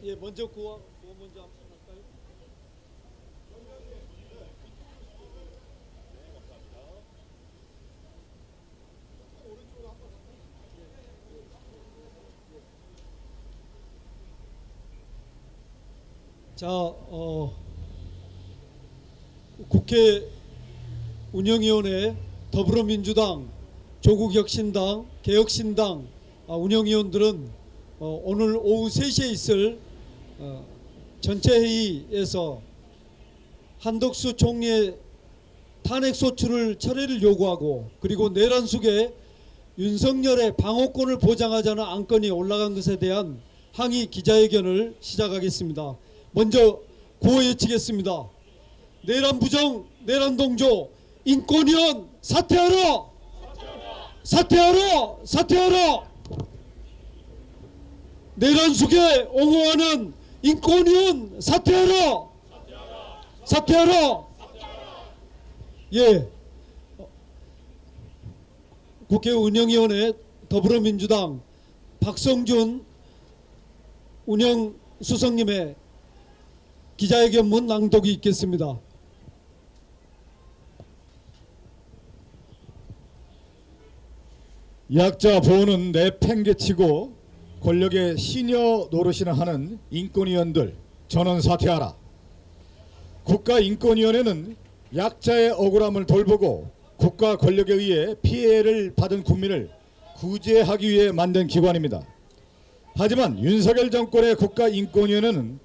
예, 먼저 구호 먼저 할까요? 자, 국회 운영위원회 더불어민주당, 조국혁신당, 개혁신당 운영위원들은 오늘 오후 3시에 있을 전체 회의에서 한덕수 총리의 탄핵소추를 철회를 요구하고, 그리고 내란숙의 윤석열의 방어권을 보장하자는 안건이 올라간 것에 대한 항의 기자회견을 시작하겠습니다. 먼저 구호 외치겠습니다. 내란부정, 내란동조, 인권위원 사퇴하라! 사퇴하라! 사퇴하라! 내란숙에 옹호하는 인권위원 사퇴하라! 사퇴하라! 예, 국회 운영위원회 더불어민주당 박성준 운영수석님의 기자회견문 낭독이 있겠습니다. 약자 보호는 내팽개치고 권력의 시녀 노릇이나 하는 인권위원들 전원 사퇴하라. 국가인권위원회는 약자의 억울함을 돌보고 국가 권력에 의해 피해를 받은 국민을 구제하기 위해 만든 기관입니다. 하지만 윤석열 정권의 국가인권위원회는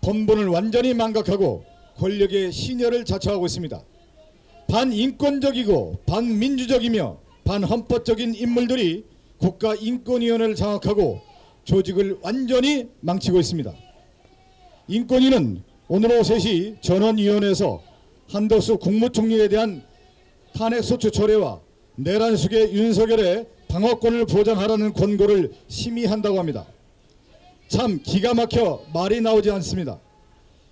본분을 완전히 망각하고 권력의 시녀를 자처하고 있습니다. 반인권적이고 반민주적이며 반헌법적인 인물들이 국가인권위원회를 장악하고 조직을 완전히 망치고 있습니다. 인권위는 오늘 오후 3시 전원위원회에서 한덕수 국무총리에 대한 탄핵소추 철회와 내란숙의 윤석열의 방어권을 보장하라는 권고를 심의한다고 합니다. 참 기가 막혀 말이 나오지 않습니다.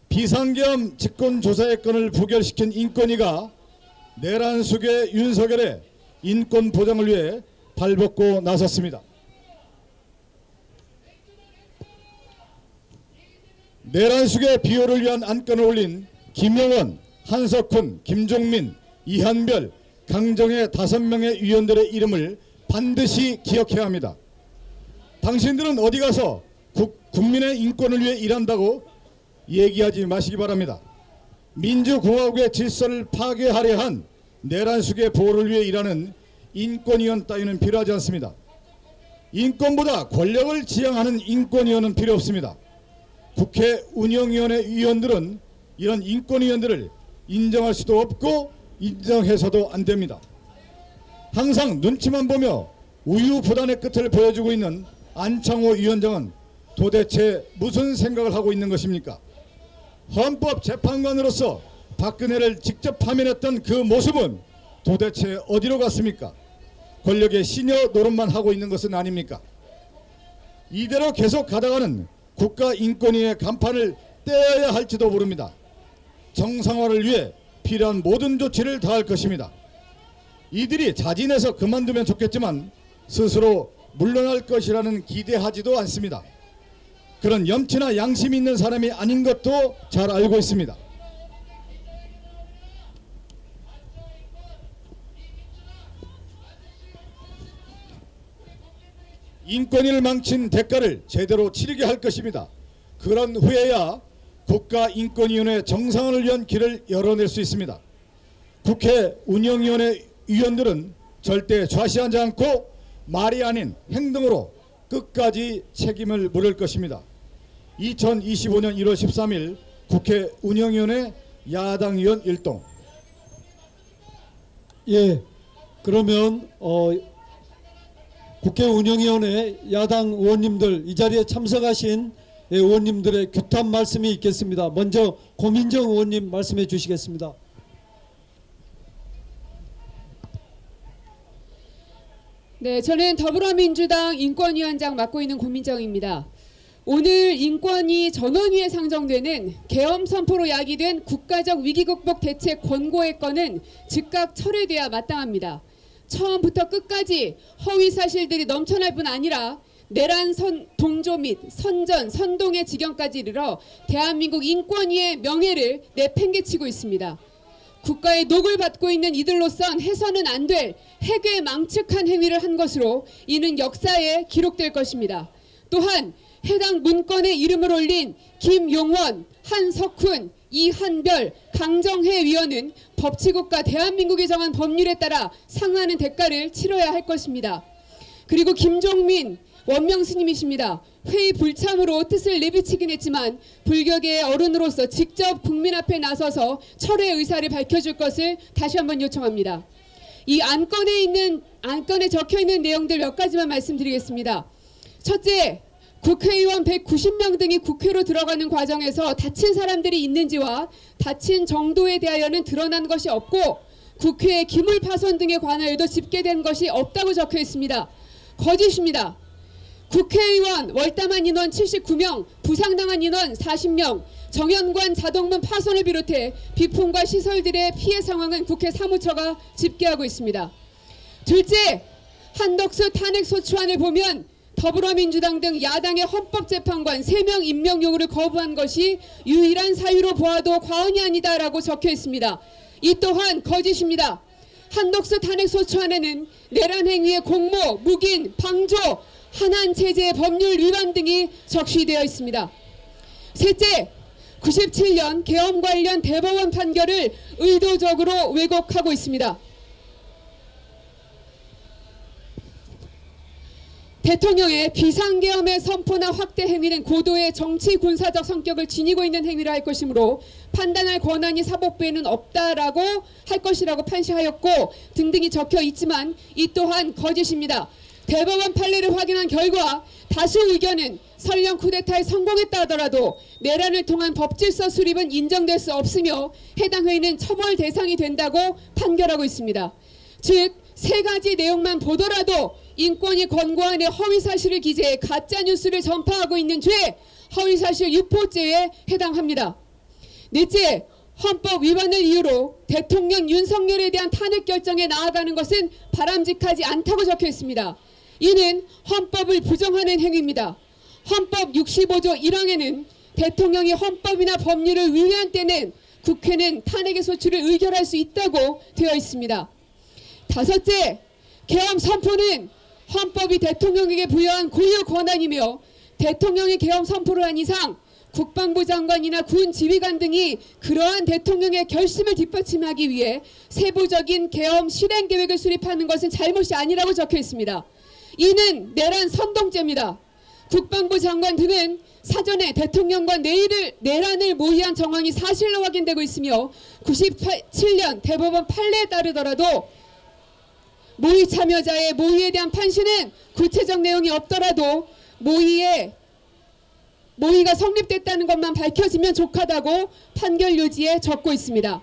비상계엄 직권조사의건을 부결시킨 인권위가 내란숙의 윤석열의 인권 보장을 위해 발벗고 나섰습니다. 내란숙의 비호를 위한 안건을 올린 김영원, 한석훈, 김종민, 이한별, 강정의 5명의 위원들의 이름을 반드시 기억해야 합니다. 당신들은 어디 가서 국민의 인권을 위해 일한다고 얘기하지 마시기 바랍니다. 민주공화국의 질서를 파괴하려 한 내란숙의 보호를 위해 일하는 인권위원 따위는 필요하지 않습니다. 인권보다 권력을 지향하는 인권위원은 필요 없습니다. 국회 운영위원회 위원들은 이런 인권위원들을 인정할 수도 없고 인정해서도 안 됩니다. 항상 눈치만 보며 우유부단의 끝을 보여주고 있는 안창호 위원장은 도대체 무슨 생각을 하고 있는 것입니까? 헌법재판관으로서 박근혜를 직접 파면했던 그 모습은 도대체 어디로 갔습니까? 권력의 시녀 노릇만 하고 있는 것은 아닙니까? 이대로 계속 가다가는 국가인권위의 간판을 떼어야 할지도 모릅니다. 정상화를 위해 필요한 모든 조치를 다할 것입니다. 이들이 자진해서 그만두면 좋겠지만 스스로 물러날 것이라는 기대하지도 않습니다. 그런 염치나 양심이 있는 사람이 아닌 것도 잘 알고 있습니다. 인권위를 망친 대가를 제대로 치르게 할 것입니다. 그런 후에야 국가인권위원회 정상화를 위한 길을 열어낼 수 있습니다. 국회 운영위원회 위원들은 절대 좌시하지 않고 말이 아닌 행동으로 끝까지 책임을 물을 것입니다. 2025년 1월 13일 국회 운영위원회 야당위원 일동. 예, 그러면 국회 운영위원회 야당 의원님들, 이 자리에 참석하신 의원님들의 규탄 말씀이 있겠습니다. 먼저 고민정 의원님 말씀해 주시겠습니다. 네, 저는 더불어민주당 인권위원장 맡고 있는 고민정입니다. 오늘 인권위 전원위에 상정되는 계엄 선포로 야기된 국가적 위기극복 대책 권고의 건은 즉각 철회돼야 마땅합니다. 처음부터 끝까지 허위 사실들이 넘쳐날 뿐 아니라 내란 동조 및 선전, 선동의 지경까지 이르러 대한민국 인권위의 명예를 내팽개치고 있습니다. 국가의 녹을 받고 있는 이들로선 해서는 안 될 핵에 망측한 행위를 한 것으로 이는 역사에 기록될 것입니다. 또한 해당 문건에 이름을 올린 김용원, 한석훈, 이한별, 강정혜 위원은 법치국가 대한민국이 정한 법률에 따라 상하는 대가를 치러야 할 것입니다. 그리고 김종민 원명스님이십니다. 회의 불참으로 뜻을 내비치긴 했지만 불교계의 어른으로서 직접 국민 앞에 나서서 철회 의사를 밝혀줄 것을 다시 한번 요청합니다. 이 안건에 적혀있는 내용들 몇 가지만 말씀드리겠습니다. 첫째, 국회의원 190명 등이 국회로 들어가는 과정에서 다친 사람들이 있는지와 다친 정도에 대하여는 드러난 것이 없고 국회의 기물 파손 등에 관하여도 집계된 것이 없다고 적혀 있습니다. 거짓입니다. 국회의원 월담한 인원 79명, 부상당한 인원 40명, 정연관 자동문 파손을 비롯해 비품과 시설들의 피해 상황은 국회 사무처가 집계하고 있습니다. 둘째, 한덕수 탄핵소추안을 보면 더불어민주당 등 야당의 헌법재판관 3명 임명 요구를 거부한 것이 유일한 사유로 보아도 과언이 아니다라고 적혀 있습니다. 이 또한 거짓입니다. 한덕수 탄핵소추안에는 내란 행위의 공모, 묵인, 방조, 한한체제의 법률 위반 등이 적시되어 있습니다. 셋째, 97년 계엄 관련 대법원 판결을 의도적으로 왜곡하고 있습니다. 대통령의 비상계엄의 선포나 확대 행위는 고도의 정치 군사적 성격을 지니고 있는 행위라 할 것이므로 판단할 권한이 사법부에는 없다라고 할 것이라고 판시하였고 등등이 적혀 있지만 이 또한 거짓입니다. 대법원 판례를 확인한 결과 다수 의견은 설령 쿠데타에 성공했다 하더라도 내란을 통한 법질서 수립은 인정될 수 없으며 해당 회의는 처벌 대상이 된다고 판결하고 있습니다. 즉, 세 가지 내용만 보더라도 인권위 권고안의 허위사실을 기재해 가짜뉴스를 전파하고 있는 죄, 허위사실 유포죄에 해당합니다. 넷째, 헌법 위반을 이유로 대통령 윤석열에 대한 탄핵 결정에 나아가는 것은 바람직하지 않다고 적혀 있습니다. 이는 헌법을 부정하는 행위입니다. 헌법 65조 1항에는 대통령이 헌법이나 법률을 위배한 때는 국회는 탄핵의 소추를 의결할 수 있다고 되어 있습니다. 다섯째, 계엄 선포는 헌법이 대통령에게 부여한 고유 권한이며 대통령이 계엄 선포를 한 이상 국방부 장관이나 군 지휘관 등이 그러한 대통령의 결심을 뒷받침하기 위해 세부적인 계엄 실행 계획을 수립하는 것은 잘못이 아니라고 적혀 있습니다. 이는 내란 선동죄입니다. 국방부 장관 등은 사전에 대통령과 내란을 모의한 정황이 사실로 확인되고 있으며 97년 대법원 판례에 따르더라도 모의 참여자의 모의에 대한 판시는 구체적 내용이 없더라도 모의가 성립됐다는 것만 밝혀지면 족하다고 판결 요지에 적고 있습니다.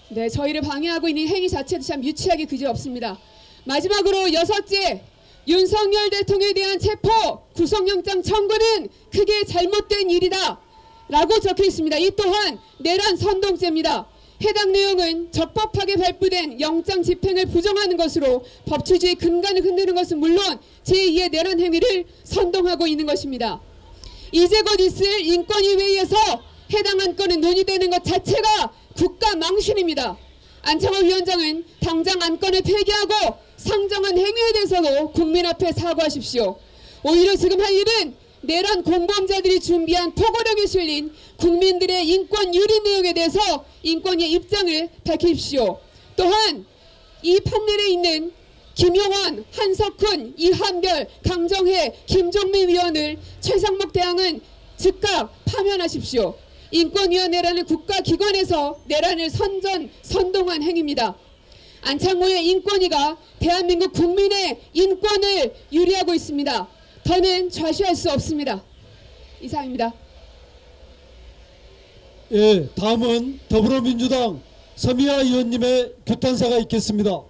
네, 저희를 방해하고 있는 행위 자체도 참 유치하기 그지없습니다. 마지막으로 여섯째, 윤석열 대통령에 대한 체포, 구속영장 청구는 크게 잘못된 일이다 라고 적혀 있습니다. 이 또한 내란 선동죄입니다. 해당 내용은 적법하게 발부된 영장 집행을 부정하는 것으로 법치주의 근간을 흔드는 것은 물론 제2의 내란 행위를 선동하고 있는 것입니다. 이제 곧 있을 인권위 회의에서 해당 안건은 논의되는 것 자체가 국가 망신입니다. 안창호 위원장은 당장 안건을 폐기하고 상정한 행위에 대해서도 국민 앞에 사과하십시오. 오히려 지금 할 일은 내란 공범자들이 준비한 포고령에 실린 국민들의 인권 유리 내용에 대해서 인권위의 입장을 밝히십시오. 또한 이 판넬에 있는 김용원, 한석훈, 이한별, 강정혜, 김종민 위원을 최상목 대항은 즉각 파면하십시오. 인권위원회라는 국가기관에서 내란을 선동한 행위입니다. 안창호의 인권위가 대한민국 국민의 인권을 유리하고 있습니다. 더는 좌시할 수 없습니다. 이상입니다. 예, 다음은 더불어민주당 서미아 의원님의 규탄사가 있겠습니다.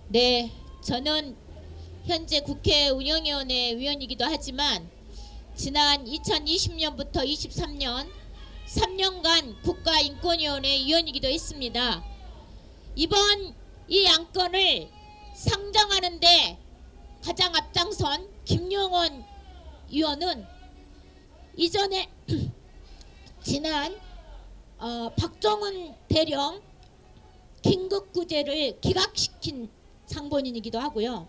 네, 저는 현재 국회 운영위원회 위원이기도 하지만 지난 2020년부터 23년 3년간 국가인권위원회 위원이기도 했습니다. 이번 이 안건을 상정하는데 가장 앞장선 김용원 위원은 이전에 지난 박정훈 대령 긴급구제를 기각시킨 상본인이기도 하고요.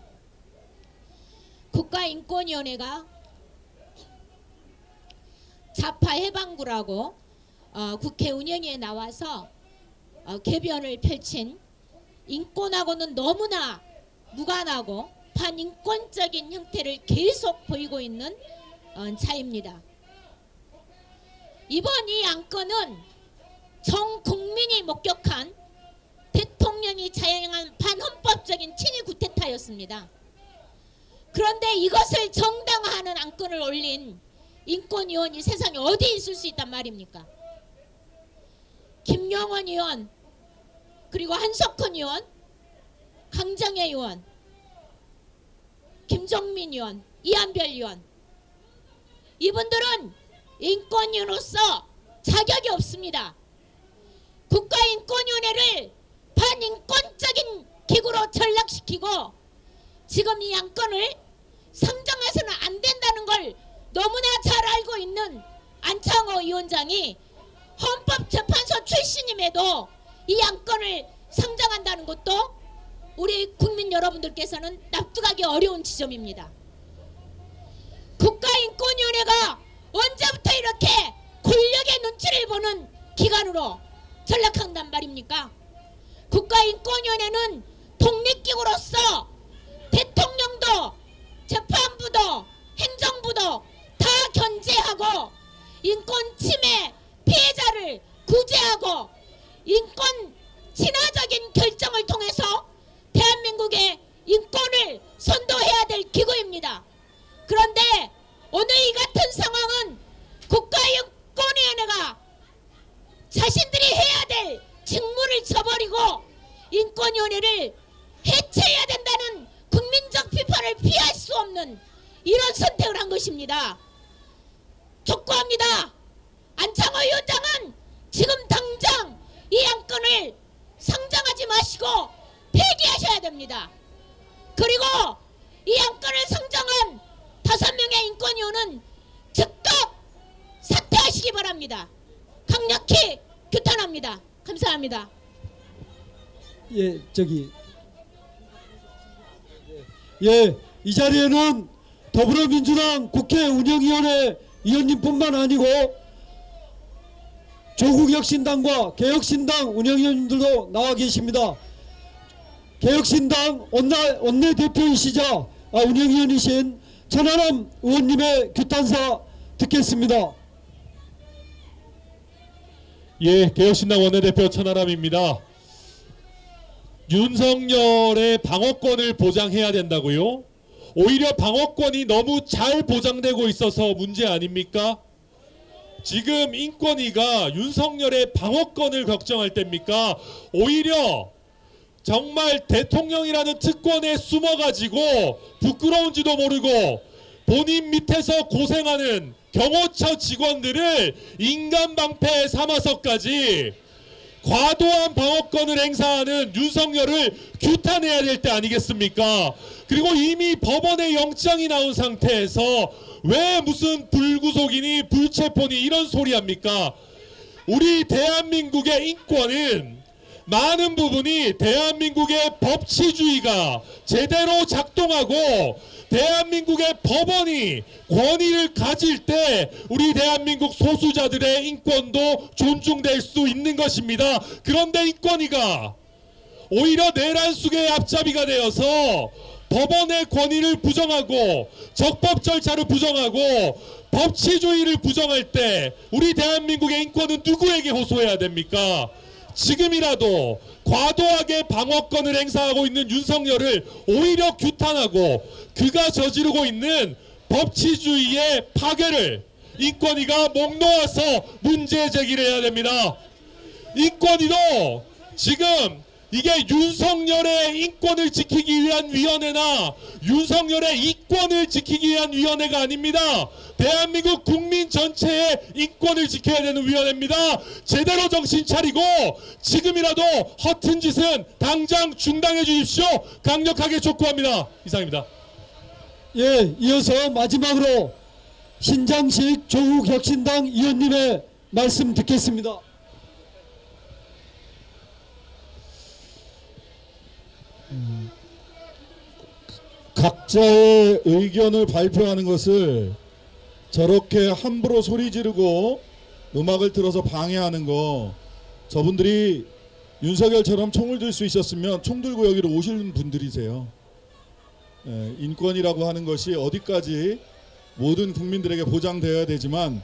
국가인권위원회가 좌파 해방구라고 국회 운영위에 나와서 개변을 펼친 인권하고는 너무나 무관하고 반인권적인 형태를 계속 보이고 있는 자입니다. 이번 이 안건은 전 국민이 목격한 대통령이 자행한 반헌법적인 친일 구테타였습니다. 그런데 이것을 정당화하는 안건을 올린 인권위원이 세상에 어디 있을 수 있단 말입니까? 김용원 의원, 그리고 한석훈 의원, 강정혜 의원, 김종민 의원, 이한별 의원, 이분들은 인권위원으로서 자격이 없습니다. 국가인권위원회를 반인권적인 기구로 전락시키고 지금 이 안건을 상정해서는 안 된다는 걸 너무나 잘 알고 있는 안창호 위원장이 헌법재판소 출신임에도 이 안건을 상정한다는 것도 우리 국민 여러분들께서는 납득하기 어려운 지점입니다. 국가인권위원회가 언제부터 이렇게 권력의 눈치를 보는 기관으로 전락한단 말입니까? 국가인권위원회는 독립기구로서 대통령도 재판부도 행정부도 다 견제하고 인권 침해 피해자를 구제하고 인권 친화적인 결정을 통해서 대한민국의 인권을 선도해야 될 기구입니다. 그런데 오늘 이 같은 상황은 국가인권위원회가 자신들이 해야 될 직무를 저버리고 인권위원회를 해체해야 된다는 국민적 비판을 피할 수 없는 이런 선택을 한 것입니다. 촉구합니다. 안창호 위원장은 지금 당장 이 안건을 상정하지 마시고 폐기하셔야 됩니다. 그리고 이 안건을 상정한 5명의 인권위원은 즉각 사퇴하시기 바랍니다. 강력히 규탄합니다. 감사합니다. 예, 이 자리에는 더불어민주당 국회 운영위원회 위원님뿐만 아니고 조국혁신당과 개혁신당 운영위원님들도 나와 계십니다. 개혁신당 원내대표이시자 운영위원이신 천하람 의원님의 규탄사 듣겠습니다. 예, 개혁신당 원내대표 천하람입니다. 윤석열의 방어권을 보장해야 된다고요? 오히려 방어권이 너무 잘 보장되고 있어서 문제 아닙니까? 지금 인권위가 윤석열의 방어권을 걱정할 때입니까? 오히려 정말 대통령이라는 특권에 숨어가지고 부끄러운지도 모르고 본인 밑에서 고생하는 경호처 직원들을 인간방패 삼아서까지 과도한 방어권을 행사하는 윤석열을 규탄해야 될 때 아니겠습니까? 그리고 이미 법원에 영장이 나온 상태에서 왜 무슨 불구속이니 불체포니 이런 소리 합니까? 우리 대한민국의 인권은 많은 부분이 대한민국의 법치주의가 제대로 작동하고 대한민국의 법원이 권위를 가질 때 우리 대한민국 소수자들의 인권도 존중될 수 있는 것입니다. 그런데 인권위가 오히려 내란 속의 앞잡이가 되어서 법원의 권위를 부정하고 적법 절차를 부정하고 법치주의를 부정할 때 우리 대한민국의 인권은 누구에게 호소해야 됩니까? 지금이라도 과도하게 방어권을 행사하고 있는 윤석열을 오히려 규탄하고 그가 저지르고 있는 법치주의의 파괴를 인권위가 목 놓아서 문제 제기를 해야 됩니다. 인권위도 지금 이게 윤석열의 인권을 지키기 위한 위원회나 윤석열의 이권을 지키기 위한 위원회가 아닙니다. 대한민국 국민 전체의 인권을 지켜야 되는 위원회입니다. 제대로 정신 차리고 지금이라도 허튼 짓은 당장 중단해 주십시오. 강력하게 촉구합니다. 이상입니다. 예, 이어서 마지막으로 신장식 조국혁신당 의원님의 말씀 듣겠습니다. 각자의 의견을 발표하는 것을 저렇게 함부로 소리 지르고 음악을 틀어서 방해하는 거, 저분들이 윤석열처럼 총을 들 수 있었으면 총 들고 여기로 오실 분들이세요. 인권이라고 하는 것이 어디까지 모든 국민들에게 보장되어야 되지만,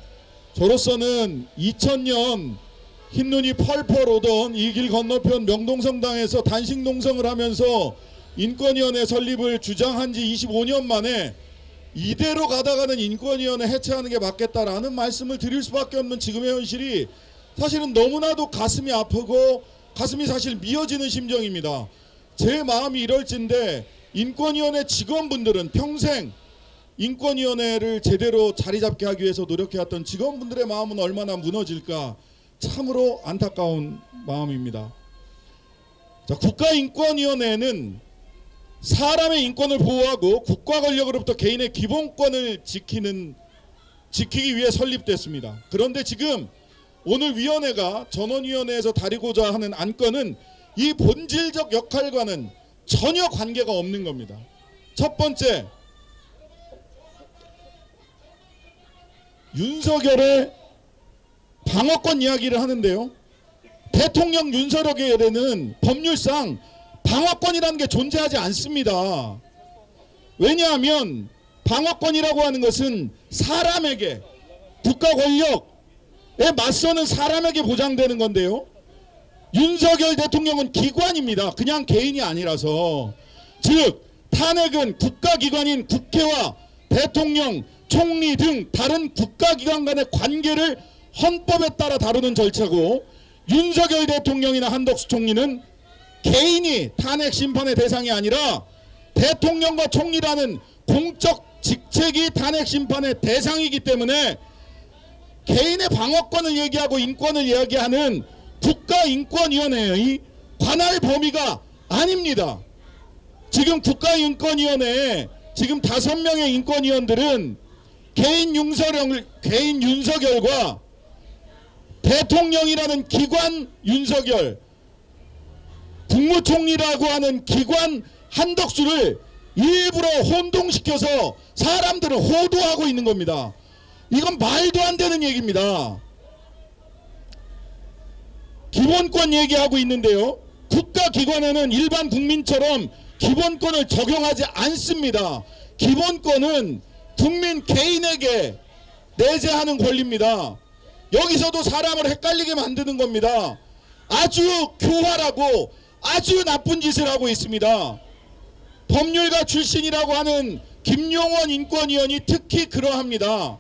저로서는 2000년 흰눈이 펄펄 오던 이 길 건너편 명동성당에서 단식 농성을 하면서 인권위원회 설립을 주장한 지 25년 만에 이대로 가다가는 인권위원회 해체하는 게 맞겠다라는 말씀을 드릴 수밖에 없는 지금의 현실이 사실은 너무나도 가슴이 아프고 가슴이 사실 미어지는 심정입니다. 제 마음이 이럴진데 인권위원회 직원분들은 평생 인권위원회를 제대로 자리 잡게 하기 위해서 노력해왔던 직원분들의 마음은 얼마나 무너질까, 참으로 안타까운 마음입니다. 자, 국가인권위원회는 사람의 인권을 보호하고 국가 권력으로부터 개인의 기본권을 지키기 위해 설립됐습니다. 그런데 지금 오늘 위원회가 전원위원회에서 다루고자 하는 안건은 이 본질적 역할과는 전혀 관계가 없는 겁니다. 첫 번째, 윤석열의 방어권 이야기를 하는데요. 대통령 윤석열에는 법률상 방어권이라는 게 존재하지 않습니다. 왜냐하면 방어권이라고 하는 것은 사람에게, 국가 권력에 맞서는 사람에게 보장되는 건데요. 윤석열 대통령은 기관입니다. 그냥 개인이 아니라서. 즉 탄핵은 국가기관인 국회와 대통령, 총리 등 다른 국가기관 간의 관계를 헌법에 따라 다루는 절차고, 윤석열 대통령이나 한덕수 총리는 개인이 탄핵 심판의 대상이 아니라 대통령과 총리라는 공적 직책이 탄핵 심판의 대상이기 때문에 개인의 방어권을 얘기하고 인권을 이야기하는 국가인권위원회의 관할 범위가 아닙니다. 지금 국가인권위원회에 지금 5명의 인권위원들은 개인 윤석열과 대통령이라는 기관 윤석열, 국무총리라고 하는 기관 한덕수를 일부러 혼동시켜서 사람들을 호도하고 있는 겁니다. 이건 말도 안 되는 얘기입니다. 기본권 얘기하고 있는데요. 국가기관에는 일반 국민처럼 기본권을 적용하지 않습니다. 기본권은 국민 개인에게 내재하는 권리입니다. 여기서도 사람을 헷갈리게 만드는 겁니다. 아주 교활하고 아주 나쁜 짓을 하고 있습니다. 법률가 출신이라고 하는 김용원 인권위원이 특히 그러합니다.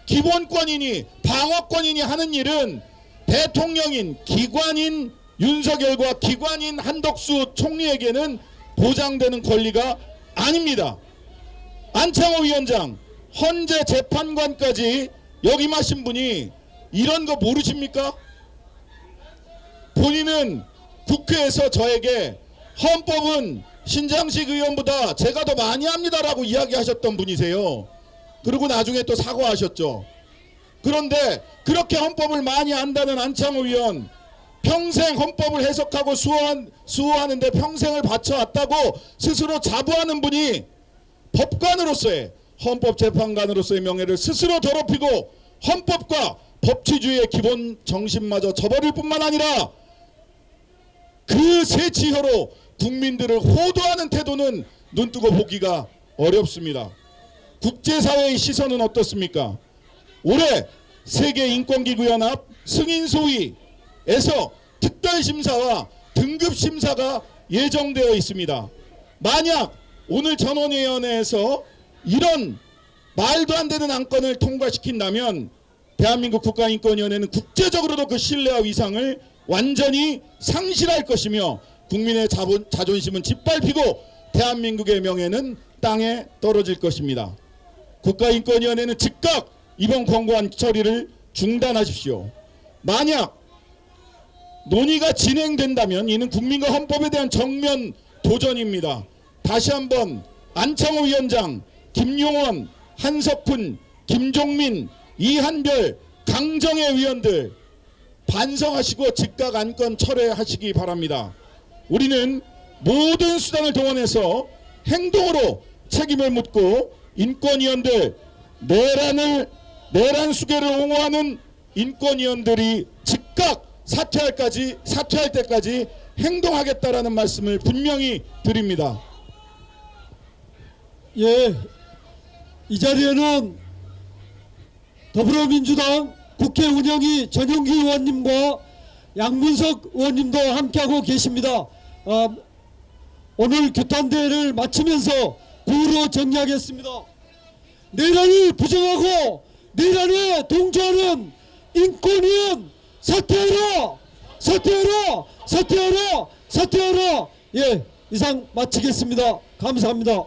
기본권이니 방어권이니 하는 일은 대통령인 기관인 윤석열과 기관인 한덕수 총리에게는 보장되는 권리가 아닙니다. 안창호 위원장, 헌재 재판관까지 역임하신 분이 이런 거 모르십니까? 본인은 국회에서 저에게 헌법은 신장식 의원보다 제가 더 많이 합니다라고 이야기하셨던 분이세요. 그리고 나중에 또 사과하셨죠. 그런데 그렇게 헌법을 많이 안다는 안창호 의원, 평생 헌법을 해석하고 수호하는데 평생을 바쳐왔다고 스스로 자부하는 분이 법관으로서의, 헌법재판관으로서의 명예를 스스로 더럽히고 헌법과 법치주의의 기본 정신마저 저버릴 뿐만 아니라 그 세치혀로 국민들을 호도하는 태도는 눈뜨고 보기가 어렵습니다. 국제사회의 시선은 어떻습니까? 올해 세계인권기구연합 승인소위에서 특별심사와 등급심사가 예정되어 있습니다. 만약 오늘 전원위원회에서 이런 말도 안 되는 안건을 통과시킨다면 대한민국 국가인권위원회는 국제적으로도 그 신뢰와 위상을 완전히 상실할 것이며 국민의 자존심은 짓밟히고 대한민국의 명예는 땅에 떨어질 것입니다. 국가인권위원회는 즉각 이번 권고안 처리를 중단하십시오. 만약 논의가 진행된다면 이는 국민과 헌법에 대한 정면 도전입니다. 다시 한번 안창호 위원장, 김용원, 한석훈, 김종민, 이한별, 강정의 위원들 반성하시고 즉각 안건 철회하시기 바랍니다. 우리는 모든 수단을 동원해서 행동으로 책임을 묻고 인권위원들, 내란 수괴를 옹호하는 인권위원들이 즉각 사퇴할 때까지 행동하겠다라는 말씀을 분명히 드립니다. 예, 이 자리에는 더불어민주당 국회 운영위 전용기 의원님과 양문석 의원님도 함께하고 계십니다. 오늘 규탄대회를 마치면서 구호로 정리하겠습니다. 내란을 부정하고 내란에 동조하는 인권위원 사퇴하라! 사퇴하라! 사퇴하라! 사퇴하라! 예, 이상 마치겠습니다. 감사합니다.